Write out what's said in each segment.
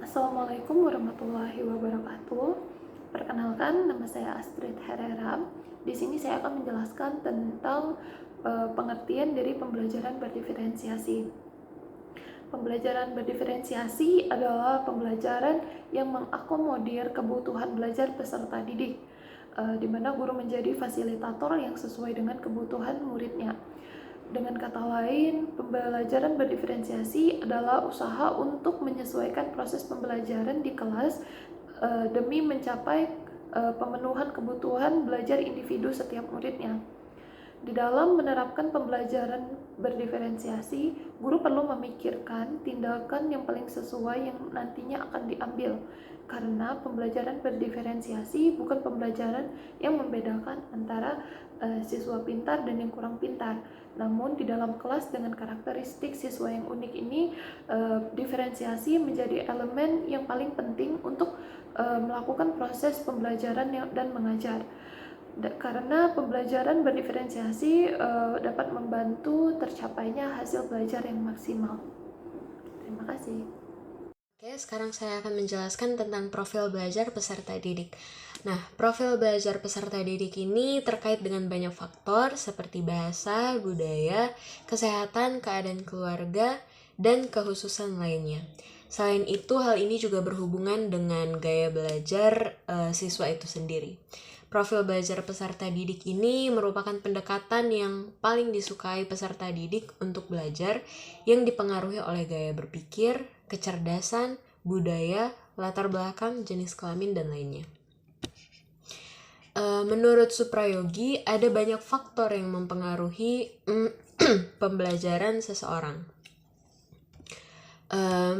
Assalamualaikum warahmatullahi wabarakatuh. Perkenalkan, nama saya Astrid Herrera. Di sini saya akan menjelaskan tentang pengertian dari pembelajaran berdiferensiasi. Pembelajaran berdiferensiasi adalah pembelajaran yang mengakomodir kebutuhan belajar peserta didik, di mana guru menjadi fasilitator yang sesuai dengan kebutuhan muridnya. Dengan kata lain, pembelajaran berdiferensiasi adalah usaha untuk menyesuaikan proses pembelajaran di kelas demi mencapai pemenuhan kebutuhan belajar individu setiap muridnya. Di dalam menerapkan pembelajaran berdiferensiasi, guru perlu memikirkan tindakan yang paling sesuai yang nantinya akan diambil. Karena pembelajaran berdiferensiasi bukan pembelajaran yang membedakan antara siswa pintar dan yang kurang pintar. Namun di dalam kelas dengan karakteristik siswa yang unik ini, diferensiasi menjadi elemen yang paling penting untuk melakukan proses pembelajaran dan mengajar. Karena pembelajaran berdiferensiasi dapat membantu tercapainya hasil belajar yang maksimal. Terima kasih. Oke, sekarang saya akan menjelaskan tentang profil belajar peserta didik. Nah, profil belajar peserta didik ini terkait dengan banyak faktor seperti bahasa, budaya, kesehatan, keadaan keluarga, dan kekhususan lainnya. Selain itu, hal ini juga berhubungan dengan gaya belajar siswa itu sendiri. Profil belajar peserta didik ini merupakan pendekatan yang paling disukai peserta didik untuk belajar yang dipengaruhi oleh gaya berpikir, kecerdasan, budaya, latar belakang, jenis kelamin, dan lainnya. Menurut Suprayogi, ada banyak faktor yang mempengaruhi pembelajaran seseorang.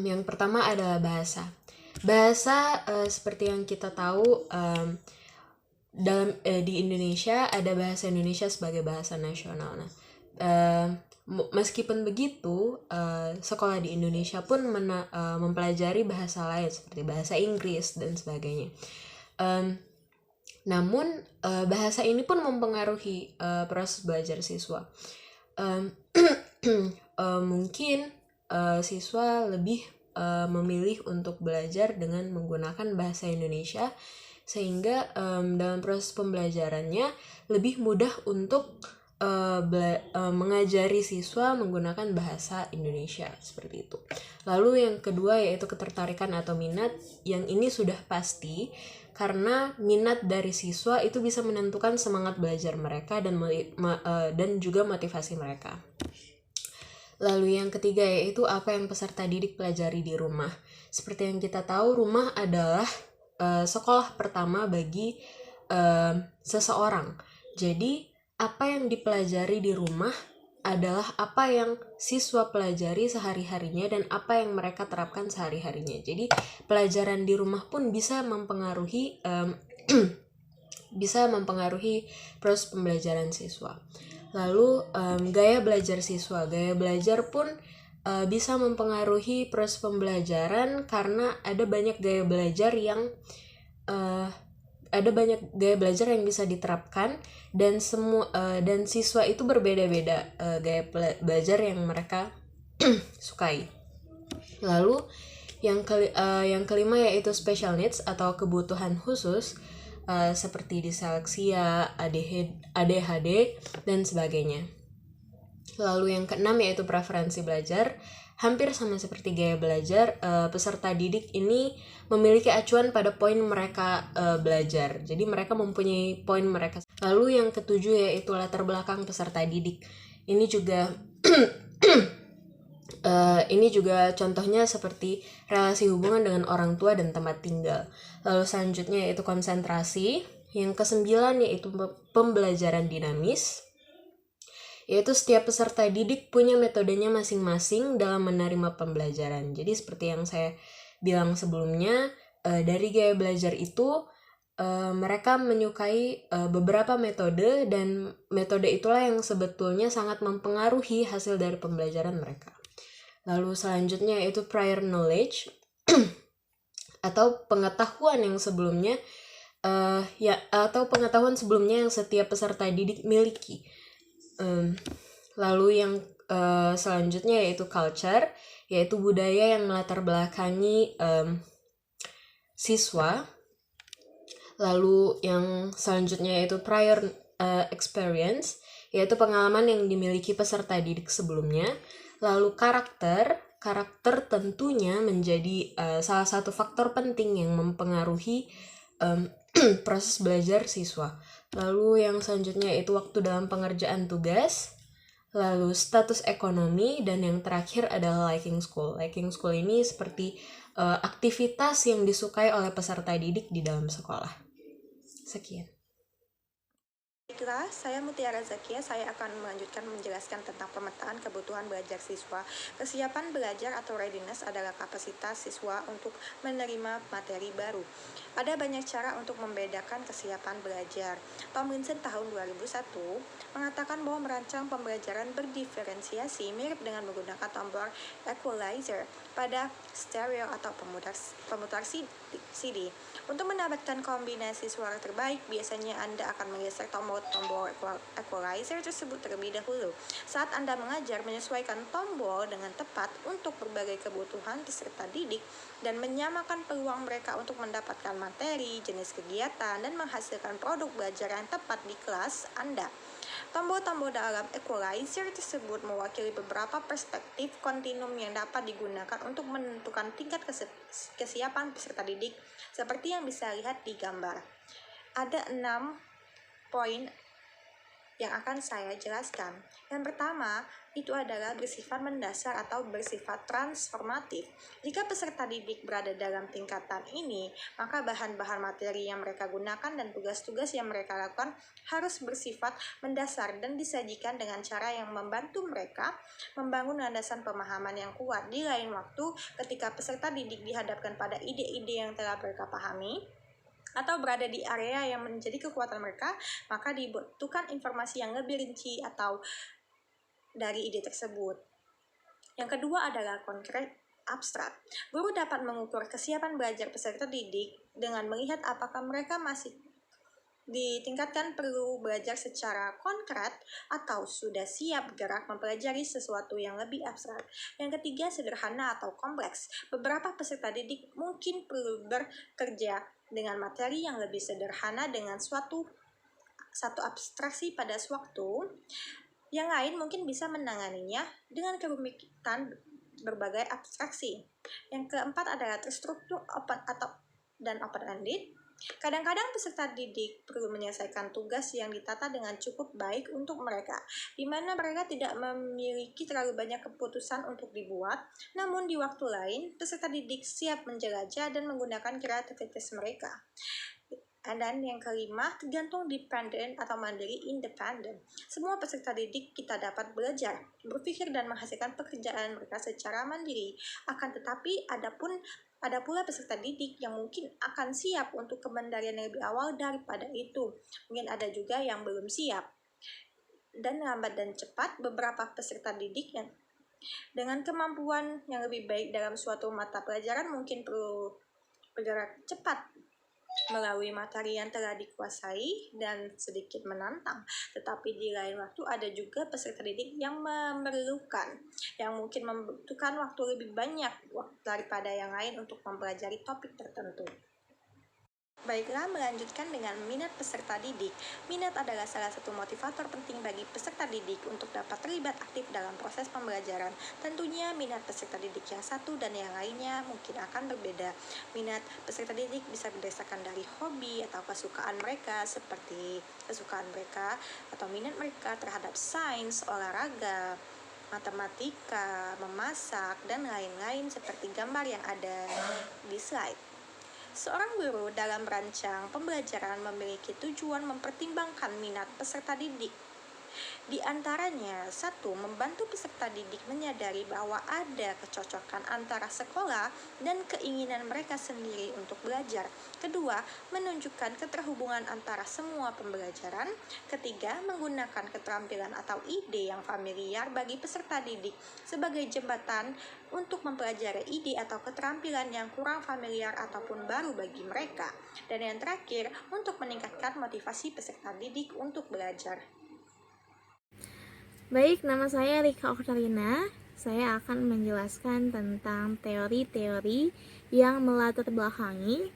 Yang pertama adalah bahasa. Bahasa seperti yang kita tahu, di Indonesia ada bahasa Indonesia sebagai bahasa nasional. Nah, meskipun begitu, sekolah di Indonesia pun mempelajari bahasa lain seperti bahasa Inggris dan sebagainya. Namun bahasa ini pun mempengaruhi proses belajar siswa. Mungkin siswa lebih memilih untuk belajar dengan menggunakan bahasa Indonesia, sehingga dalam proses pembelajarannya lebih mudah untuk mengajari siswa menggunakan bahasa Indonesia, seperti itu. Lalu yang kedua yaitu ketertarikan atau minat, yang ini sudah pasti karena minat dari siswa itu bisa menentukan semangat belajar mereka dan juga motivasi mereka. Lalu yang ketiga yaitu apa yang peserta didik pelajari di rumah. Seperti yang kita tahu, rumah adalah sekolah pertama bagi seseorang. Jadi apa yang dipelajari di rumah adalah apa yang siswa pelajari sehari-harinya dan apa yang mereka terapkan sehari-harinya. Jadi pelajaran di rumah pun bisa mempengaruhi proses pembelajaran siswa. Lalu gaya belajar siswa. Gaya belajar pun bisa mempengaruhi proses pembelajaran karena ada banyak gaya belajar yang bisa diterapkan dan siswa itu berbeda-beda gaya belajar yang mereka sukai. Lalu yang kelima yaitu special needs atau kebutuhan khusus seperti disleksia, ADHD dan sebagainya. Lalu yang keenam yaitu preferensi belajar. Hampir sama seperti gaya belajar, peserta didik ini memiliki acuan pada poin mereka belajar. Jadi mereka mempunyai poin mereka. Lalu yang ketujuh yaitu latar belakang peserta didik. Ini juga contohnya seperti relasi hubungan dengan orang tua dan tempat tinggal. Lalu selanjutnya yaitu konsentrasi. Yang kesembilan yaitu pembelajaran dinamis, yaitu setiap peserta didik punya metodenya masing-masing dalam menerima pembelajaran. Jadi seperti yang saya bilang sebelumnya, dari gaya belajar itu mereka menyukai beberapa metode, dan metode itulah yang sebetulnya sangat mempengaruhi hasil dari pembelajaran mereka. Lalu selanjutnya yaitu prior knowledge atau pengetahuan yang sebelumnya yang setiap peserta didik miliki. Lalu yang selanjutnya yaitu culture, yaitu budaya yang melatar belakangi siswa. Lalu yang selanjutnya yaitu prior experience, yaitu pengalaman yang dimiliki peserta didik sebelumnya. Lalu karakter tentunya menjadi salah satu faktor penting yang mempengaruhi proses belajar siswa. Lalu yang selanjutnya yaitu waktu dalam pengerjaan tugas. Lalu status ekonomi, dan yang terakhir adalah liking school. Liking school ini seperti aktivitas yang disukai oleh peserta didik di dalam sekolah. Sekian. Baiklah, saya Mutiara Zakia. Saya akan melanjutkan menjelaskan tentang pemetaan kebutuhan belajar siswa. Kesiapan belajar atau readiness adalah kapasitas siswa untuk menerima materi baru. Ada banyak cara untuk membedakan kesiapan belajar. Tomlinson tahun 2001 mengatakan bahwa merancang pembelajaran berdiferensiasi mirip dengan menggunakan tombol equalizer pada stereo atau pemutar CD. Untuk mendapatkan kombinasi suara terbaik, biasanya Anda akan menggeser tombol equalizer tersebut terlebih dahulu. Saat Anda mengajar, menyesuaikan tombol dengan tepat untuk berbagai kebutuhan peserta didik dan menyamakan peluang mereka untuk mendapatkan materi, jenis kegiatan, dan menghasilkan produk belajar yang tepat di kelas Anda. Tombol-tombol dalam equalizer tersebut mewakili beberapa perspektif kontinum yang dapat digunakan untuk menentukan tingkat kesiapan peserta didik, seperti yang bisa lihat di gambar. Ada 6 poin yang akan saya jelaskan. Yang pertama, itu adalah bersifat mendasar atau bersifat transformatif. Jika peserta didik berada dalam tingkatan ini, maka bahan-bahan materi yang mereka gunakan dan tugas-tugas yang mereka lakukan harus bersifat mendasar dan disajikan dengan cara yang membantu mereka membangun landasan pemahaman yang kuat. Di lain waktu, ketika peserta didik dihadapkan pada ide-ide yang telah mereka pahami, atau berada di area yang menjadi kekuatan mereka, maka dibutuhkan informasi yang lebih rinci atau dari ide tersebut. Yang kedua adalah konkret abstrak. Guru dapat mengukur kesiapan belajar peserta didik dengan melihat apakah mereka masih ditingkatkan perlu belajar secara konkret atau sudah siap bergerak mempelajari sesuatu yang lebih abstrak. Yang ketiga, sederhana atau kompleks. Beberapa peserta didik mungkin perlu bekerja dengan materi yang lebih sederhana dengan satu abstraksi pada sewaktu. Yang lain mungkin bisa menanganinya dengan kerumitan berbagai abstraksi. Yang keempat adalah terstruktur open-ended. Kadang-kadang peserta didik perlu menyelesaikan tugas yang ditata dengan cukup baik untuk mereka, di mana mereka tidak memiliki terlalu banyak keputusan untuk dibuat, namun di waktu lain, peserta didik siap menjelajah dan menggunakan kreativitas mereka. Dan yang kelima, tergantung dependent atau mandiri independent. Semua peserta didik kita dapat belajar, berpikir dan menghasilkan pekerjaan mereka secara mandiri. Akan tetapi ada pula peserta didik yang mungkin akan siap untuk kemandirian yang lebih awal daripada itu. Mungkin ada juga yang belum siap. Dan lambat dan cepat, beberapa peserta didik yang dengan kemampuan yang lebih baik dalam suatu mata pelajaran mungkin perlu bergerak cepat melalui materi yang telah dikuasai dan sedikit menantang. Tetapi di lain waktu ada juga peserta didik yang mungkin membutuhkan waktu lebih banyak daripada yang lain untuk mempelajari topik tertentu. Baiklah, melanjutkan dengan minat peserta didik. Minat adalah salah satu motivator penting bagi peserta didik untuk dapat terlibat aktif dalam proses pembelajaran. Tentunya minat peserta didik yang satu dan yang lainnya mungkin akan berbeda. Minat peserta didik bisa berdasarkan dari hobi atau kesukaan mereka, seperti kesukaan mereka atau minat mereka terhadap sains, olahraga, matematika, memasak, dan lain-lain seperti gambar yang ada di slide. Seorang guru dalam merancang pembelajaran memiliki tujuan mempertimbangkan minat peserta didik. Di antaranya, 1. Membantu peserta didik menyadari bahwa ada kecocokan antara sekolah dan keinginan mereka sendiri untuk belajar. 2. Menunjukkan keterhubungan antara semua pembelajaran. 3. Menggunakan keterampilan atau ide yang familiar bagi peserta didik sebagai jembatan untuk mempelajari ide atau keterampilan yang kurang familiar ataupun baru bagi mereka. Dan yang terakhir, untuk meningkatkan motivasi peserta didik untuk belajar. Baik, nama saya Rika Oktarina. saya akan menjelaskan tentang teori-teori yang melatar belakangi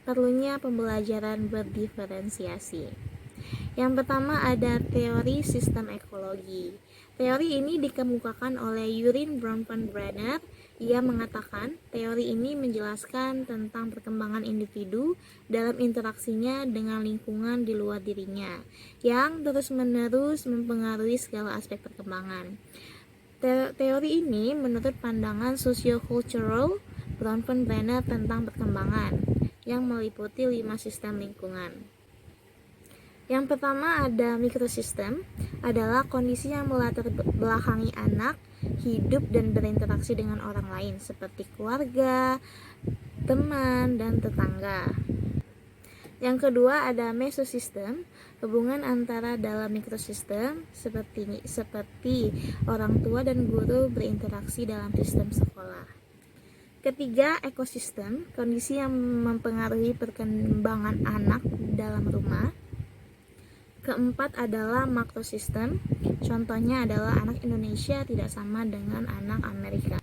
perlunya pembelajaran berdiferensiasi. Yang pertama ada teori sistem ekologi. Teori ini dikemukakan oleh Yurin Bronfenbrenner. Ia mengatakan teori ini menjelaskan tentang perkembangan individu dalam interaksinya dengan lingkungan di luar dirinya, yang terus-menerus mempengaruhi segala aspek perkembangan. Teori ini menurut pandangan socio-cultural Bronfenbrenner tentang perkembangan, yang meliputi 5 sistem lingkungan. Yang pertama ada mikrosistem, adalah kondisi yang melatar belakangi anak hidup dan berinteraksi dengan orang lain seperti keluarga, teman, dan tetangga. Yang kedua ada mesosistem, hubungan antara dalam mikrosistem seperti orang tua dan guru berinteraksi dalam sistem sekolah. Ketiga, ekosistem, kondisi yang mempengaruhi perkembangan anak dalam rumah. Keempat adalah makrosistem, contohnya adalah anak Indonesia tidak sama dengan anak Amerika.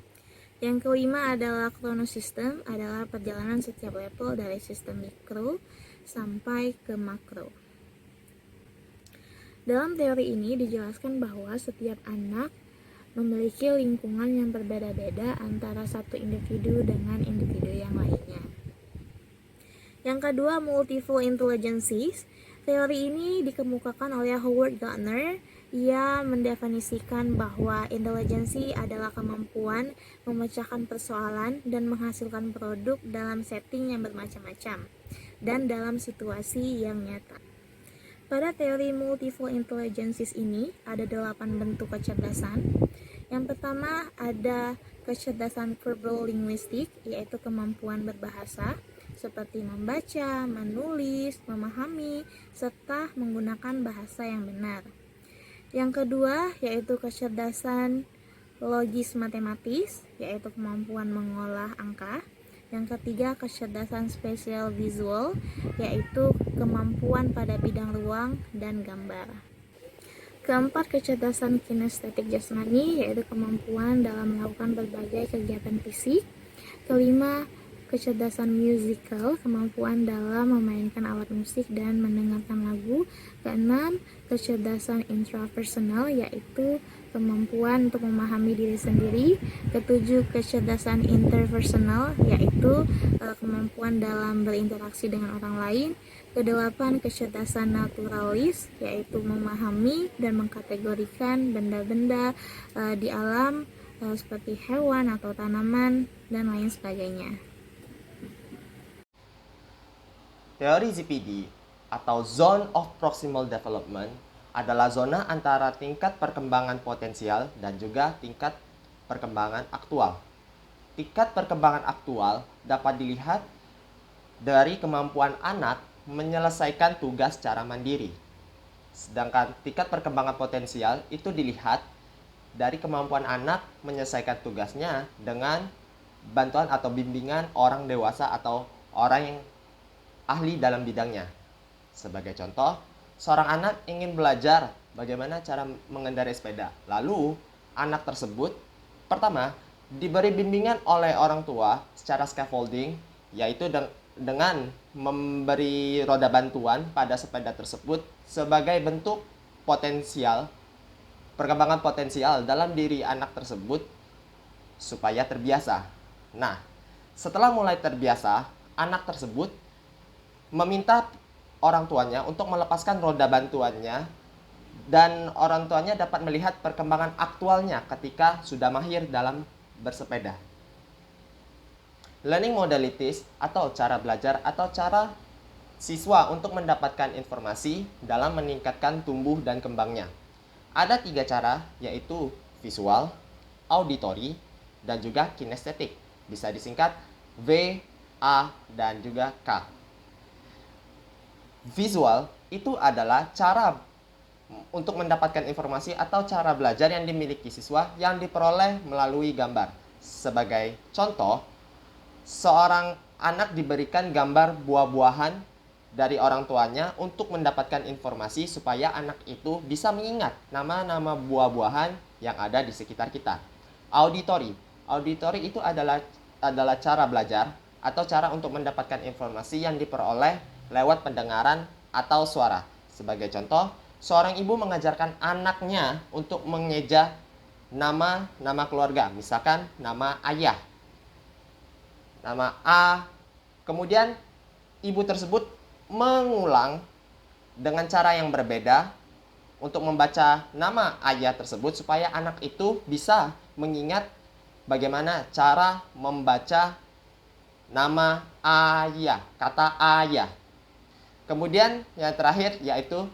Yang kelima adalah kronosistem, adalah perjalanan setiap level dari sistem mikro sampai ke makro. Dalam teori ini dijelaskan bahwa setiap anak memiliki lingkungan yang berbeda-beda antara satu individu dengan individu yang lainnya. Yang kedua, multiple intelligences. Teori ini dikemukakan oleh Howard Gardner. Ia mendefinisikan bahwa intelijensi adalah kemampuan memecahkan persoalan dan menghasilkan produk dalam setting yang bermacam-macam dan dalam situasi yang nyata. Pada teori multiple intelligences ini ada 8 bentuk kecerdasan. Yang pertama ada kecerdasan verbal linguistik, yaitu kemampuan berbahasa seperti membaca, menulis, memahami, serta menggunakan bahasa yang benar. Yang kedua yaitu kecerdasan logis matematis, yaitu kemampuan mengolah angka. Yang ketiga kecerdasan spesial visual, yaitu kemampuan pada bidang ruang dan gambar. Keempat, kecerdasan kinestetik jasmani, yaitu kemampuan dalam melakukan berbagai kegiatan fisik. Kelima, kecerdasan musical, kemampuan dalam memainkan alat musik dan mendengarkan lagu. Keenam, kecerdasan intrapersonal, yaitu kemampuan untuk memahami diri sendiri. Ketujuh, kecerdasan interpersonal, yaitu kemampuan dalam berinteraksi dengan orang lain. Kedelapan, kecerdasan naturalis, yaitu memahami dan mengkategorikan benda-benda di alam seperti hewan atau tanaman dan lain sebagainya. Teori ZPD atau Zone of Proximal Development adalah zona antara tingkat perkembangan potensial dan juga tingkat perkembangan aktual. Tingkat perkembangan aktual dapat dilihat dari kemampuan anak menyelesaikan tugas secara mandiri. Sedangkan tingkat perkembangan potensial itu dilihat dari kemampuan anak menyelesaikan tugasnya dengan bantuan atau bimbingan orang dewasa atau orang yang ahli dalam bidangnya. Sebagai contoh, seorang anak ingin belajar bagaimana cara mengendarai sepeda. Lalu, anak tersebut pertama diberi bimbingan oleh orang tua secara scaffolding, yaitu dengan memberi roda bantuan pada sepeda tersebut sebagai bentuk potensial, perkembangan potensial dalam diri anak tersebut supaya terbiasa. Nah, setelah mulai terbiasa, anak tersebut meminta orang tuanya untuk melepaskan roda bantuannya dan orang tuanya dapat melihat perkembangan aktualnya ketika sudah mahir dalam bersepeda. Learning modalities atau cara belajar atau cara siswa untuk mendapatkan informasi dalam meningkatkan tumbuh dan kembangnya. Ada 3 cara, yaitu visual, auditory, dan juga kinestetik. Bisa disingkat V, A, dan juga K. Visual itu adalah cara untuk mendapatkan informasi atau cara belajar yang dimiliki siswa yang diperoleh melalui gambar. Sebagai contoh, seorang anak diberikan gambar buah-buahan dari orang tuanya untuk mendapatkan informasi supaya anak itu bisa mengingat nama-nama buah-buahan yang ada di sekitar kita. Auditory. Auditory itu adalah cara belajar atau cara untuk mendapatkan informasi yang diperoleh lewat pendengaran atau suara. Sebagai contoh, seorang ibu mengajarkan anaknya untuk mengeja nama keluarga, misalkan nama ayah, nama A. Kemudian ibu tersebut mengulang dengan cara yang berbeda untuk membaca nama ayah tersebut supaya anak itu bisa mengingat bagaimana cara membaca nama ayah, kata ayah. Kemudian yang terakhir yaitu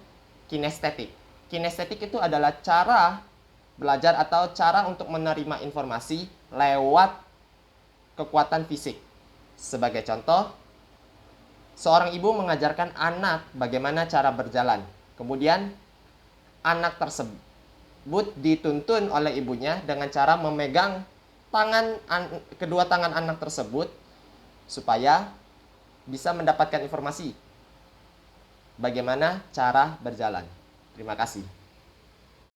kinestetik. Kinestetik itu adalah cara belajar atau cara untuk menerima informasi lewat kekuatan fisik. Sebagai contoh, seorang ibu mengajarkan anak bagaimana cara berjalan. Kemudian anak tersebut dituntun oleh ibunya dengan cara memegang kedua tangan anak tersebut supaya bisa mendapatkan informasi bagaimana cara berjalan. Terima kasih.